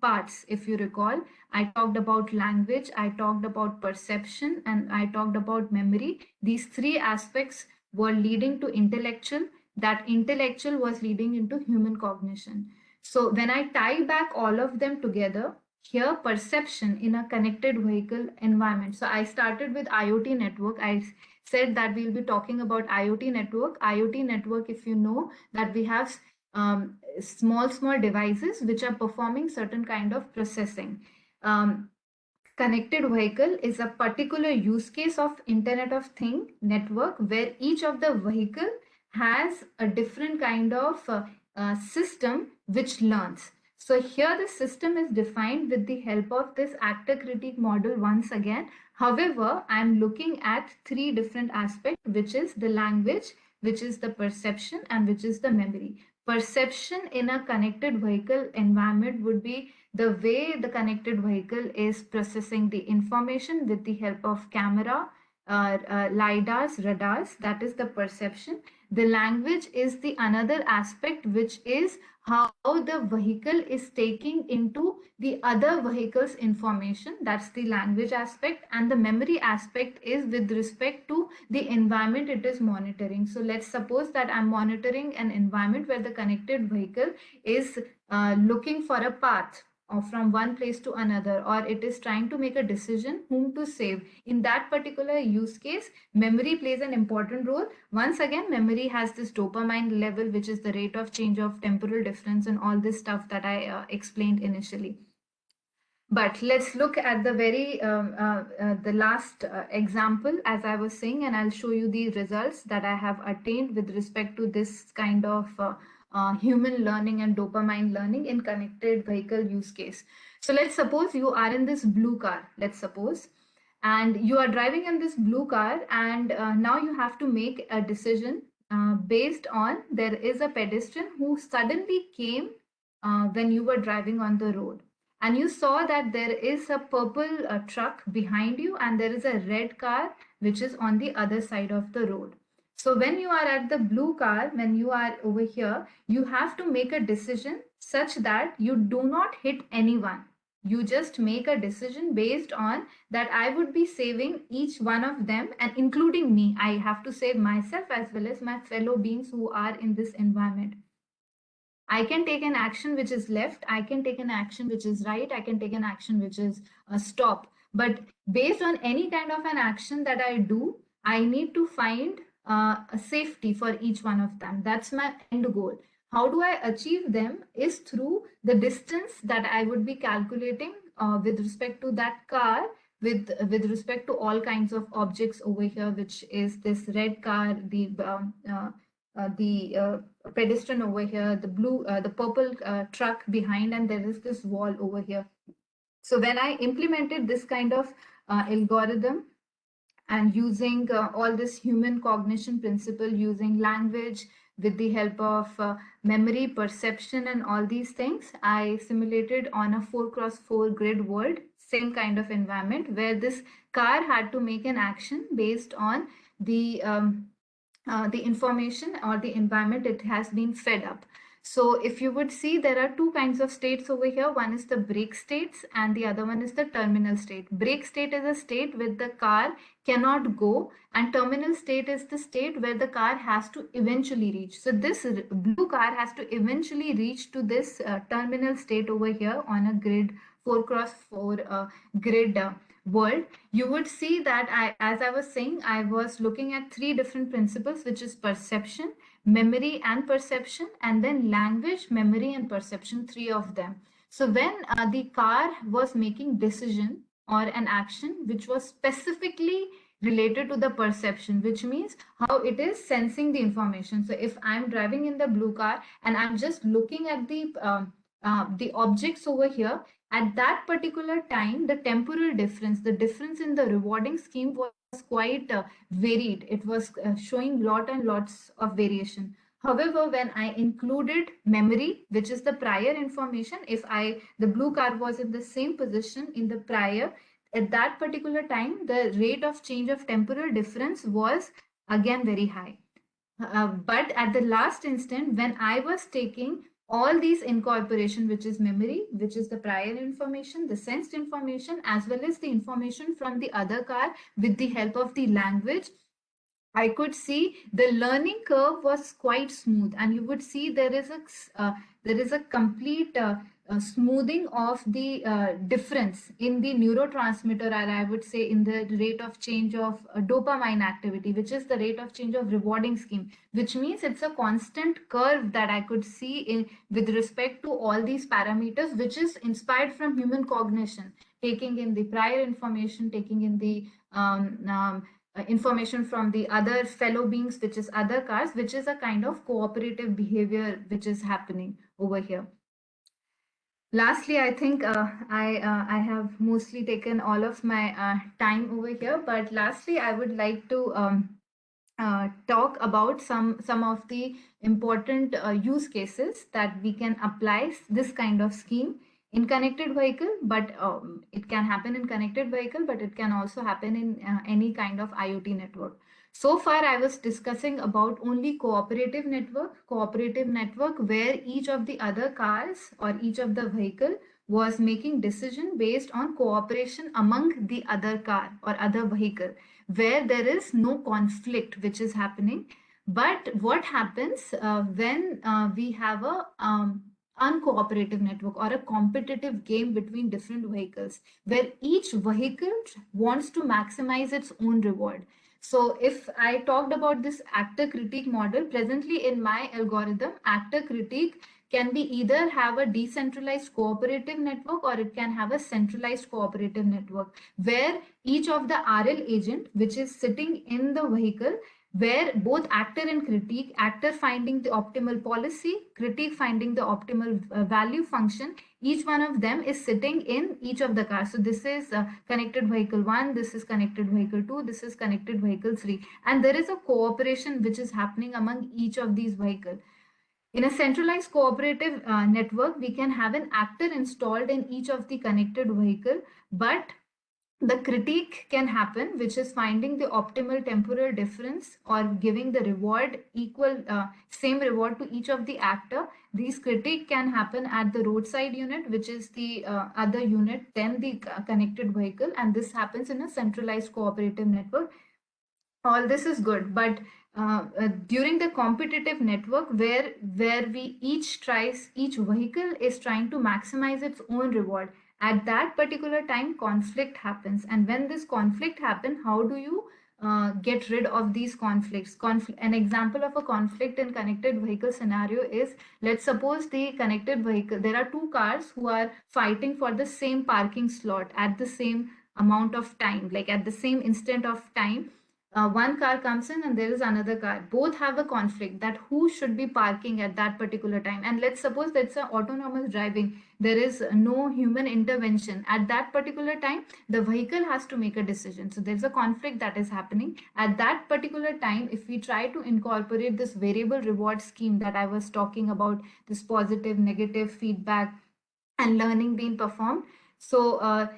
parts. If you recall, I talked about language, I talked about perception, and I talked about memory. These three aspects were leading to intellectual. That intellectual was leading into human cognition. So when I tie back all of them together, here perception in a connected vehicle environment. So I started with IoT network. I said that we'll be talking about IoT network. IoT network, if you know, that we have small devices which are performing certain kind of processing. Connected vehicle is a particular use case of Internet of Thing network where each of the vehicle has a different kind of system which learns. So here the system is defined with the help of this actor critique model once again. However, I'm looking at three different aspects, which is the language, which is the perception, and which is the memory. Perception in a connected vehicle environment would be the way the connected vehicle is processing the information with the help of camera, lidars, radars. That is the perception. The language is the another aspect, which is how the vehicle is taking into the other vehicle's information. That's the language aspect. And the memory aspect is with respect to the environment it is monitoring. So let's suppose that I'm monitoring an environment where the connected vehicle is looking for a path or from one place to another, or it is trying to make a decision whom to save. In that particular use case, memory plays an important role. Once again, memory has this dopamine level, which is the rate of change of temporal difference and all this stuff that I explained initially. But let's look at the the last example, as I was saying, and I'll show you the results that I have attained with respect to this kind of human learning and dopamine learning in connected vehicle use case. So let's suppose you are in this blue car, let's suppose, and you are driving in this blue car, and now you have to make a decision based on there is a pedestrian who suddenly came when you were driving on the road, and you saw that there is a purple truck behind you and there is a red car which is on the other side of the road. So when you are at the blue car, when you are over here, you have to make a decision such that you do not hit anyone. You just make a decision based on that I would be saving each one of them, and including me. I have to save myself as well as my fellow beings who are in this environment. I can take an action which is left, I can take an action which is right, I can take an action which is stop. But based on any kind of an action that I do, I need to find a safety for each one of them. That's my end goal. How do I achieve them is through the distance that I would be calculating with respect to that car, with respect to all kinds of objects over here, which is this red car, the pedestrian over here, the purple truck behind, and there is this wall over here. So when I implemented this kind of algorithm and using all this human cognition principle, using language with the help of memory, perception, and all these things, I simulated on a 4x4 grid world, same kind of environment where this car had to make an action based on the information or the environment it has been fed up. So if you would see, there are two kinds of states over here. One is the brake states and the other one is the terminal state. Brake state is a state where the car cannot go, and terminal state is the state where the car has to eventually reach. So this blue car has to eventually reach to this terminal state over here on a grid, 4x4 grid world. You would see that as I was saying, I was looking at three different principles, which is perception, memory and perception, and then language, memory and perception, three of them. So when the car was making decision or an action which was specifically related to the perception, which means how it is sensing the information. So if I'm driving in the blue car and I'm just looking at the objects over here, at that particular time, the temporal difference, the difference in the rewarding scheme was quite varied. It was showing lots of variation. However, when I included memory, which is the prior information, if the blue car was in the same position in the prior, at that particular time, the rate of change of temporal difference was again very high. But at the last instant, when I was taking all these incorporation, which is memory, which is the prior information, the sensed information, as well as the information from the other car with the help of the language, I could see the learning curve was quite smooth, and you would see there is a complete smoothing of the difference in the neurotransmitter, or I would say in the rate of change of dopamine activity, which is the rate of change of rewarding scheme, which means it's a constant curve that I could see in with respect to all these parameters, which is inspired from human cognition, taking in the prior information, taking in the information from the other fellow beings, which is other cars, which is a kind of cooperative behavior which is happening over here. Lastly, I think I have mostly taken all of my time over here, but lastly, I would like to talk about some of the important use cases that we can apply this kind of scheme in connected vehicle, but it can happen in connected vehicle, but it can also happen in any kind of IoT network. So far, I was discussing about only cooperative network where each of the other cars or each of the vehicle was making decision based on cooperation among the other car or other vehicle, where there is no conflict which is happening. But what happens when we have a uncooperative network or a competitive game between different vehicles, where each vehicle wants to maximize its own reward? So if I talked about this actor critique model, presently in my algorithm, actor critique can be either have a decentralized cooperative network or it can have a centralized cooperative network, where each of the RL agent, which is sitting in the vehicle, where both actor and critique, actor finding the optimal policy, critique finding the optimal value function, each one of them is sitting in each of the cars. So this is connected vehicle 1, this is connected vehicle 2, this is connected vehicle 3, and there is a cooperation which is happening among each of these vehicles. In a centralized cooperative network, we can have an actor installed in each of the connected vehicle, but the critique can happen, which is finding the optimal temporal difference or giving the reward equal, same reward to each of the actor. These critique can happen at the roadside unit, which is the other unit than the connected vehicle, and this happens in a centralized cooperative network. All this is good, but during the competitive network, where we each vehicle is trying to maximize its own reward, at that particular time conflict happens. And when this conflict happens, how do you get rid of these conflicts? An example of a conflict in connected vehicle scenario is, let's suppose the connected vehicle, there are two cars who are fighting for the same parking slot at the same amount of time, like at the same instant of time. One car comes in and there is another car. Both have a conflict that who should be parking at that particular time. And let's suppose that's an autonomous driving. There is no human intervention. At that particular time, the vehicle has to make a decision. So there's a conflict that is happening. At that particular time, if we try to incorporate this variable reward scheme that I was talking about, this positive, negative feedback and learning being performed. So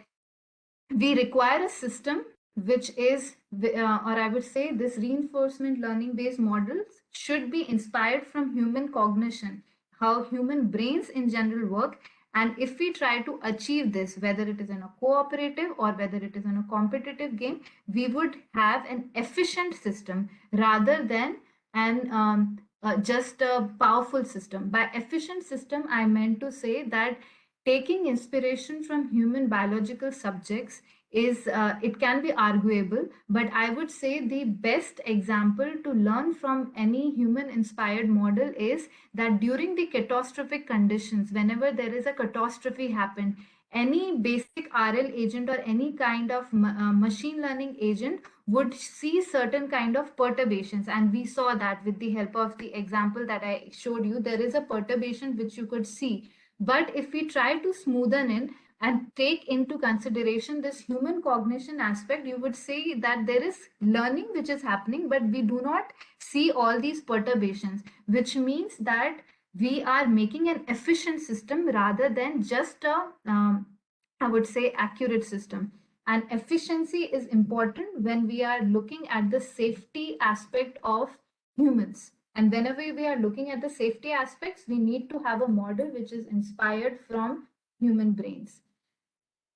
we require a system which is, or I would say, this reinforcement learning based models should be inspired from human cognition, how human brains in general work. And if we try to achieve this, whether it is in a cooperative or whether it is in a competitive game, we would have an efficient system rather than an just a powerful system. By efficient system, I meant to say that taking inspiration from human biological subjects is it can be arguable, but I would say the best example to learn from any human inspired model is that during the catastrophic conditions, whenever there is a catastrophe happened, any basic RL agent or any kind of machine learning agent would see certain kind of perturbations, and we saw that with the help of the example that I showed you. There is a perturbation which you could see, but if we try to smoothen in and take into consideration this human cognition aspect, you would say that there is learning which is happening, but we do not see all these perturbations, which means that we are making an efficient system rather than just a, I would say, accurate system. And efficiency is important when we are looking at the safety aspect of humans. And whenever we are looking at the safety aspects, we need to have a model which is inspired from human brains.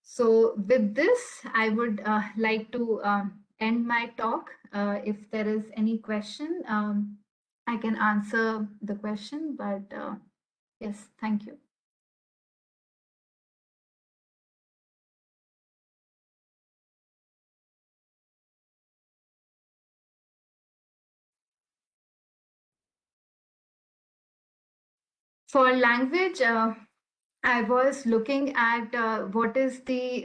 So with this, I would like to end my talk. If there is any question, I can answer the question, but yes, thank you. For language, I was looking at what is the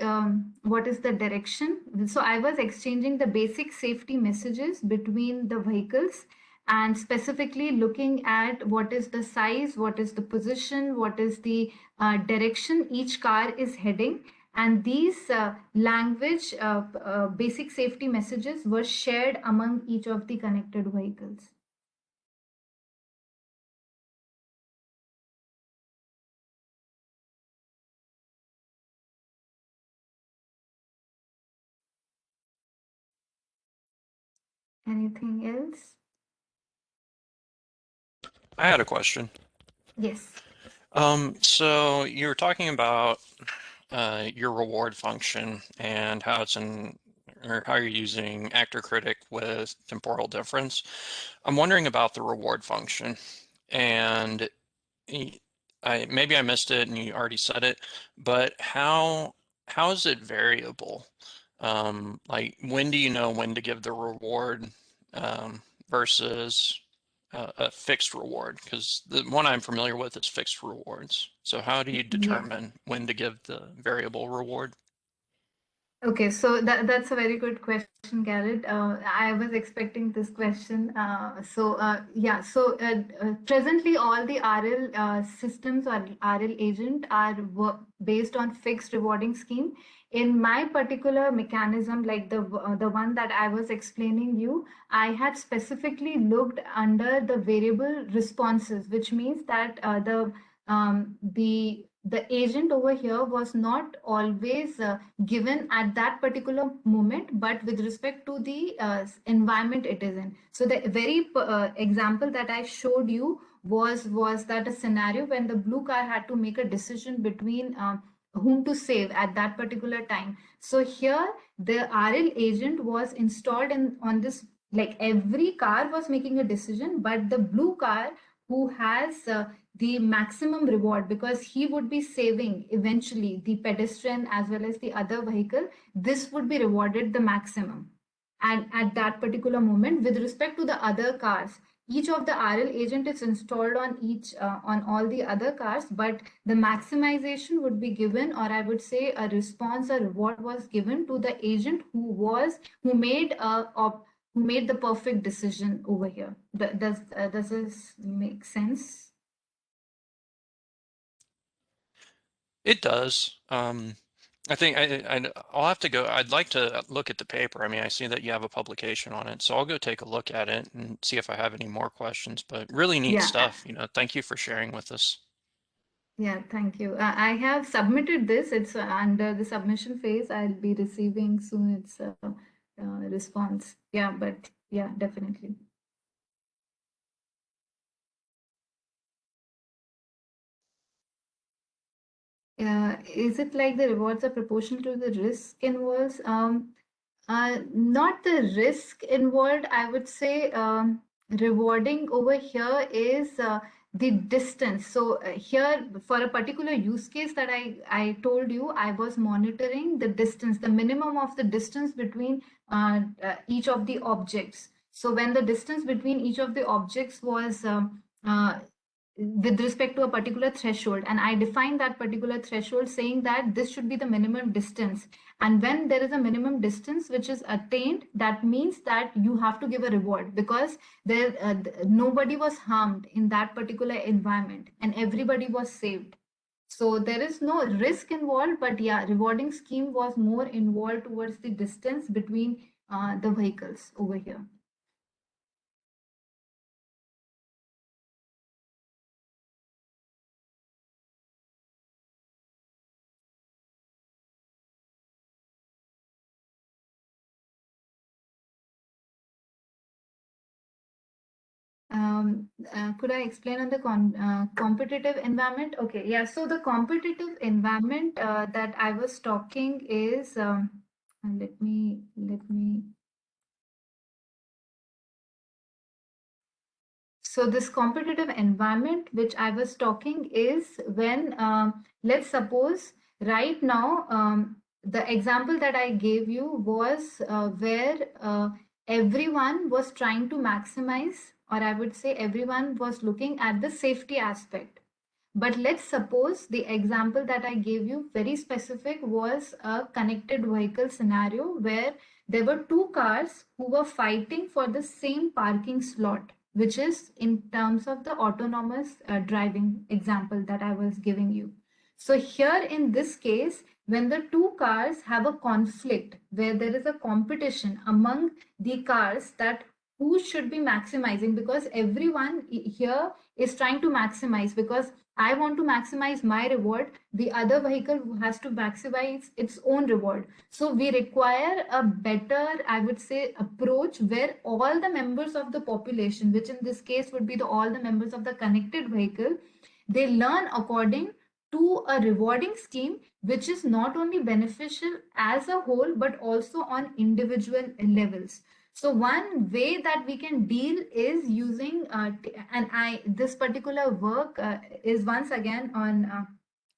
direction. So I was exchanging the basic safety messages between the vehicles and specifically looking at what is the size, what is the position, what is the direction each car is heading. And these language basic safety messages were shared among each of the connected vehicles. Anything else?
I had a question.
Yes.
So you were talking about your reward function and how it's or how you're using actor critic with temporal difference. I'm wondering about the reward function, and maybe I missed it and you already said it, but how is it variable? Like when do you know when to give the reward versus a fixed reward? Because the one I'm familiar with is fixed rewards. So how do you
Yeah.
determine when to give the variable reward?
Okay, so that's a very good question, Garrett. I was expecting this question. Presently all the RL systems or RL agent are based on fixed rewarding scheme. In my particular mechanism, like the one that I was explaining you, I had specifically looked under the variable responses, which means that the agent over here was not always given at that particular moment, but with respect to the environment it is in. So the very example that I showed you was that a scenario when the blue car had to make a decision between whom to save at that particular time. So here the RL agent was installed in on this, like every car was making a decision, but the blue car who has the maximum reward, because he would be saving eventually the pedestrian as well as the other vehicle, this would be rewarded the maximum. And at that particular moment, with respect to the other cars, each of the RL agent is installed on each on all the other cars, but the maximization would be given, or I would say a response, a reward was given to the agent who made the perfect decision over here. Does this make sense?
It does. I think I'll have to go. I'd like to look at the paper. I mean, I see that you have a publication on it, so I'll go take a look at it and see if I have any more questions. But really neat
Yeah,
stuff. Thank you for sharing with us.
yeah, thank you. I have submitted this. It's under the submission phase. I'll be receiving soon its response. Yeah, but yeah, definitely. Is it like the rewards are proportional to the risk involved? Not the risk involved. I would say rewarding over here is the distance. So here, for a particular use case that I told you, I was monitoring the distance, the minimum of the distance between each of the objects. So when the distance between each of the objects was with respect to a particular threshold, and I define that particular threshold saying that this should be the minimum distance, and when there is a minimum distance which is attained, that means that you have to give a reward, because nobody was harmed in that particular environment and everybody was saved. So there is no risk involved, but yeah, rewarding scheme was more involved towards the distance between the vehicles over here. Could I explain on the competitive environment? Okay, yeah. So the competitive environment that I was talking is, let me. So this competitive environment which I was talking is when, let's suppose right now, the example that I gave you was where everyone was trying to maximize, or I would say everyone was looking at the safety aspect. But let's suppose the example that I gave you, very specific, was a connected vehicle scenario where there were two cars who were fighting for the same parking slot, which is in terms of the autonomous driving example that I was giving you. So here in this case, when the two cars have a conflict where there is a competition among the cars that who should be maximizing, because everyone here is trying to maximize, because I want to maximize my reward, the other vehicle has to maximize its own reward. So we require a better, I would say, approach where all the members of the population, which in this case would be all the members of the connected vehicle, they learn according to a rewarding scheme which is not only beneficial as a whole but also on individual levels. So one way that we can deal is using, this particular work is once again on,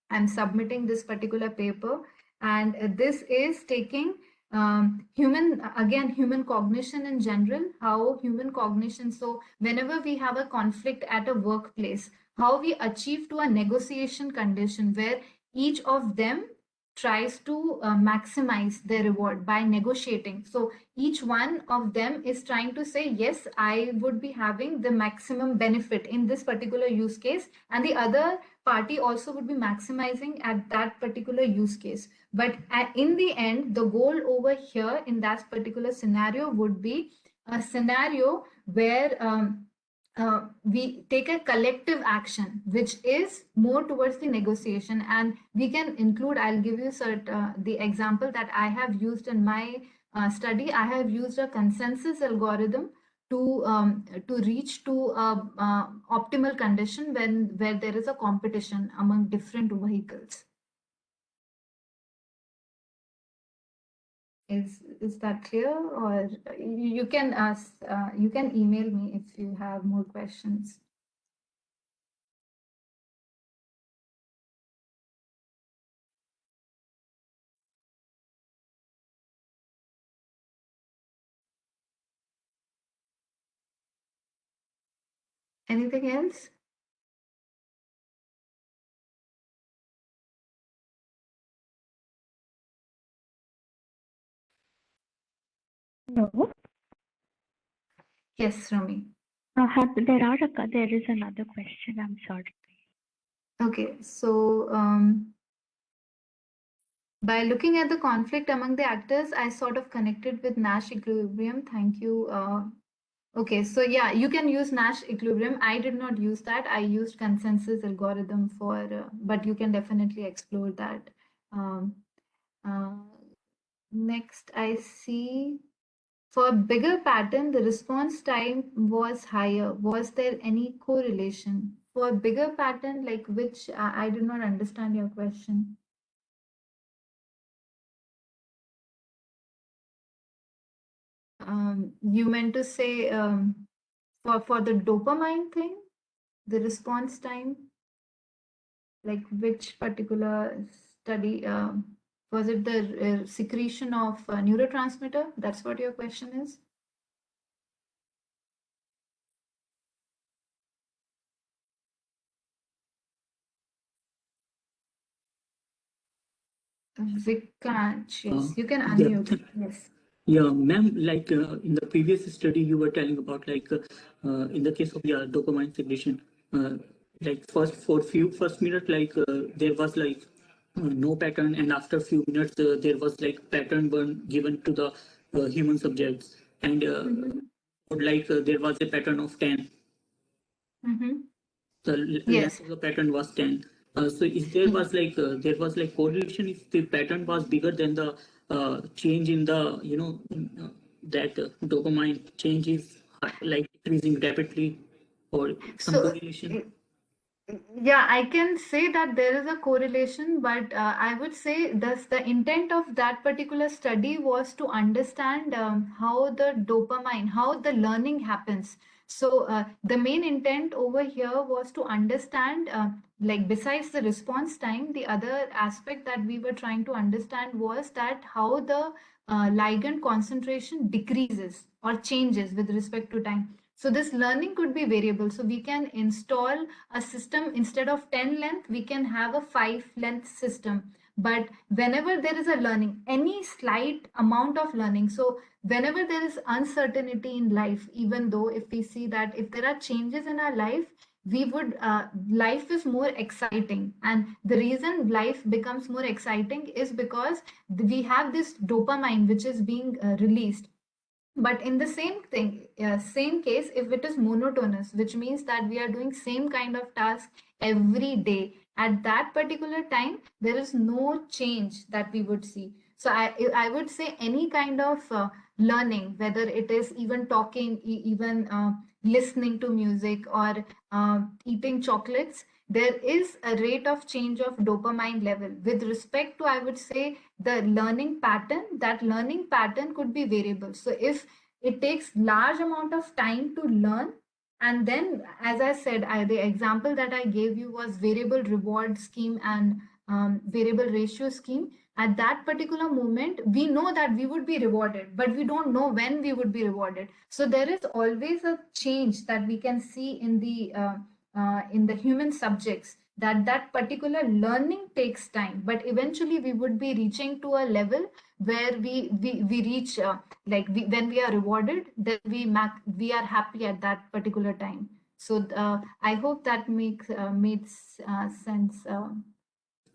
I'm submitting this particular paper, and this is taking human cognition in general, how human cognition, so whenever we have a conflict at a workplace, how we achieve to a negotiation condition where each of them tries to maximize their reward by negotiating. So each one of them is trying to say, yes, I would be having the maximum benefit in this particular use case, and the other party also would be maximizing at that particular use case. But in the end, the goal over here in that particular scenario would be a scenario where we take a collective action, which is more towards the negotiation. And we can include, I'll give you the example that I have used in my study. I have used a consensus algorithm to reach to a optimal condition where there is a competition among different vehicles. Is that clear? Or you can ask, you can email me if you have more questions. Anything else?
No.
Yes, Rami.
There is another question. I'm sorry.
Okay, so by looking at the conflict among the actors, I sort of connected with Nash equilibrium. Thank you. Okay, so yeah, you can use Nash equilibrium. I did not use that. I used consensus algorithm for, but you can definitely explore that. Next, I see for a bigger pattern, the response time was higher. Was there any correlation? For bigger pattern, like which, I did not understand your question. You meant to say for the dopamine thing, the response time, like which particular study? Was it the secretion of neurotransmitter? That's what your question is? Vikansh, yes, you can unmute. Yes.
Yeah, ma'am, like in the previous study, you were telling about like in the case of dopamine secretion, like first minute, like there was like no pattern, and after a few minutes, there was like pattern one given to the human subjects, and like there was a pattern of 10. The
Yes.
length of the pattern was 10. So if there was like correlation, if the pattern was bigger than the change in the that dopamine change is like increasing rapidly. or some
So,
correlation?
yeah, I can say that there is a correlation, but I would say thus the intent of that particular study was to understand how the dopamine, how the learning happens. So the main intent over here was to understand, like besides the response time, the other aspect that we were trying to understand was that how the ligand concentration decreases or changes with respect to time. So this learning could be variable. So we can install a system instead of 10 length, we can have a 5 length system. But whenever there is a learning, any slight amount of learning, so whenever there is uncertainty in life, even though if we see that if there are changes in our life, we would life is more exciting, and the reason life becomes more exciting is because we have this dopamine which is being released. But in the same thing, same case, if it is monotonous, which means that we are doing same kind of task every day, at that particular time, there is no change that we would see. So I would say any kind of learning, whether it is even talking, even listening to music or eating chocolates, there is a rate of change of dopamine level. With respect to, I would say, the learning pattern, that learning pattern could be variable. So if it takes large amount of time to learn, and then as I said, the example that I gave you was variable reward scheme and variable ratio scheme. At that particular moment, we know that we would be rewarded, but we don't know when we would be rewarded. So there is always a change that we can see in the human subjects, that that particular learning takes time, but eventually we would be reaching to a level where we reach when we are rewarded, then we are happy at that particular time. So I hope that makes made sense.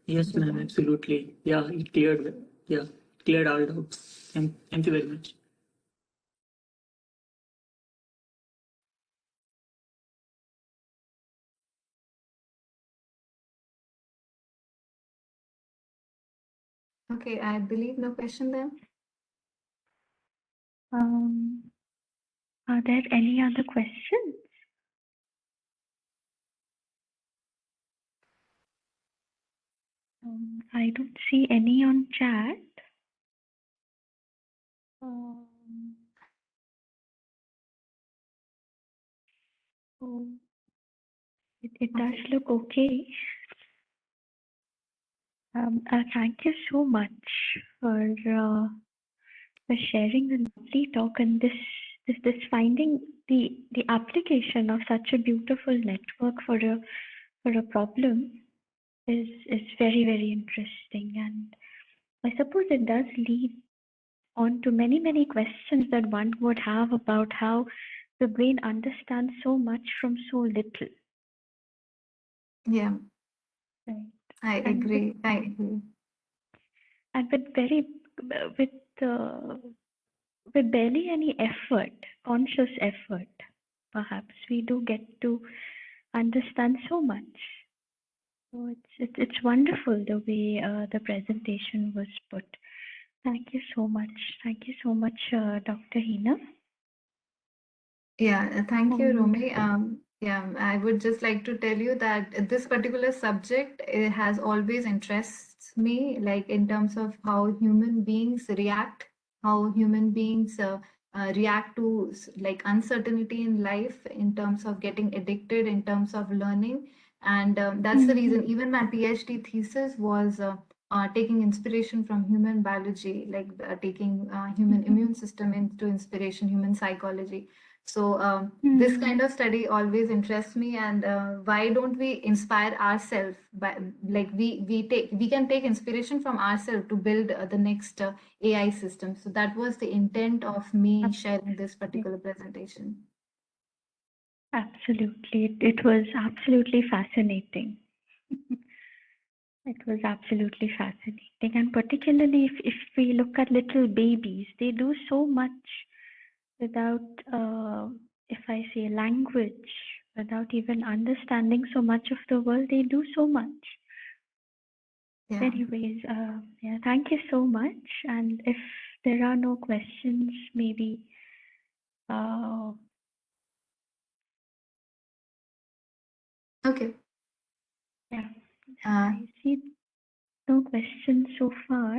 Yes, ma'am, absolutely. Yeah, it cleared. Yeah, cleared all doubts. Thank you very much.
Okay, I believe no question then.
Are there any other questions? I don't see any on chat. So it does
Okay.
look okay. Thank you so much for sharing the lovely talk and this finding the application of such a beautiful network for a problem is very interesting, and I suppose it does lead on to many questions that one would have about how the brain understands so much from so little.
Yeah,
Right.
I
And
agree. I agree.
and with uh, with barely any effort, conscious effort, perhaps we do get to understand so much. So it's wonderful the way the presentation was put. Thank you so much. Thank you so much, Dr. Hina.
Yeah, thank you,
And
Romy. Yeah, I would just like to tell you that this particular subject has always interests me, like in terms of how human beings react, how human beings react to like uncertainty in life, in terms of getting addicted, in terms of learning. And that's the reason even my PhD thesis was taking inspiration from human biology, like taking human immune system into inspiration, human psychology. So this kind of study always interests me, and why don't we inspire ourselves by like we can take inspiration from ourselves to build the next AI system. So that was the intent of me sharing this particular presentation.
absolutely, it was absolutely fascinating. It was absolutely fascinating, and particularly if we look at little babies, they do so much without, if I say language, without even understanding so much of the world, they do so much.
Yeah.
Anyways, yeah, thank you so much. And if there are no questions, maybe
Okay.
Yeah.
Uh,
I see no questions so far.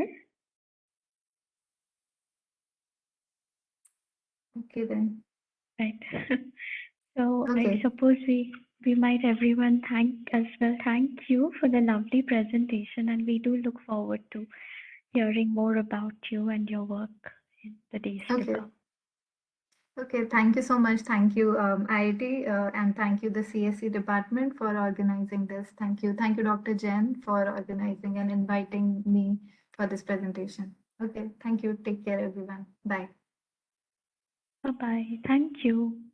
okay then.
Right. So I
Okay.
suppose we might everyone thank you for the lovely presentation, and we do look forward to hearing more about you and your work in the days to
Okay.
come.
Okay, thank you so much. Thank you, IIT, and thank you, the CSE department, for organizing this. Thank you. Thank you, Dr. Jen, for organizing and inviting me for this presentation. Okay, thank you. Take care, everyone. Bye.
Bye bye. Thank you.